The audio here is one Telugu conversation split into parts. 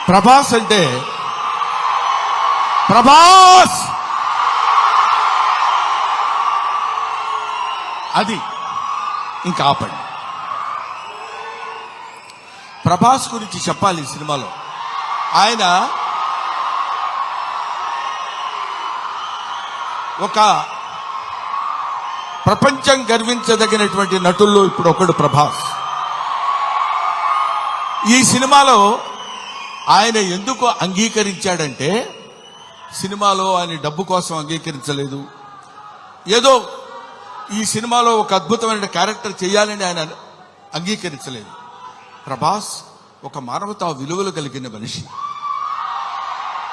ప్రభాస్ అంటే ప్రభాస్ అది ఇంకా ఆపండి. ప్రభాస్ గురించి చెప్పాలి ఈ సినిమాలో. ఆయన ఒక ప్రపంచం గర్వించదగినటువంటి నటుల్లో ఇప్పుడు ఒకడు ప్రభాస్. ఈ సినిమాలో ఆయన ఎందుకు అంగీకరించాడంటే, సినిమాలో ఆయన డబ్బు కోసం అంగీకరించలేదు. ఏదో ఈ సినిమాలో ఒక అద్భుతమైన క్యారెక్టర్ చేయాలని ఆయన అంగీకరించలేదు. ప్రభాస్ ఒక మానవతా విలువలు కలిగిన మనిషి,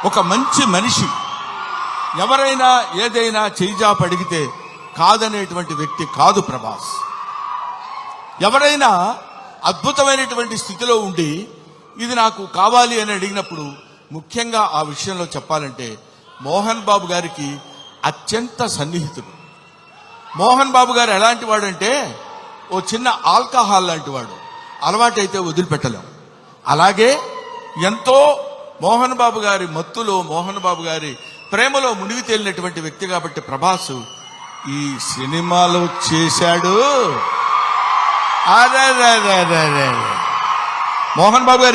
ఒక మంచి మనిషి. ఎవరైనా ఏదైనా చేయిజాప అడిగితే కాదనేటువంటి వ్యక్తి కాదు ప్రభాస్. ఎవరైనా అద్భుతమైనటువంటి స్థితిలో ఉండి ఇది నాకు కావాలి అని అడిగినప్పుడు, ముఖ్యంగా ఆ విషయంలో చెప్పాలంటే మోహన్ బాబు గారికి అత్యంత సన్నిహితుడు. మోహన్ బాబు గారు ఎలాంటి వాడంటే, ఓ చిన్న ఆల్కహాల్ లాంటి వాడు, అలవాటైతే వదిలిపెట్టలేం. అలాగే ఎంతో మోహన్ బాబు గారి మత్తులో, మోహన్ బాబు గారి ప్రేమలో మునిగి తేలినటువంటి వ్యక్తి కాబట్టి ప్రభాస్ ఈ సినిమాలో చేశాడు. అరే మోహన్ బాబు గారి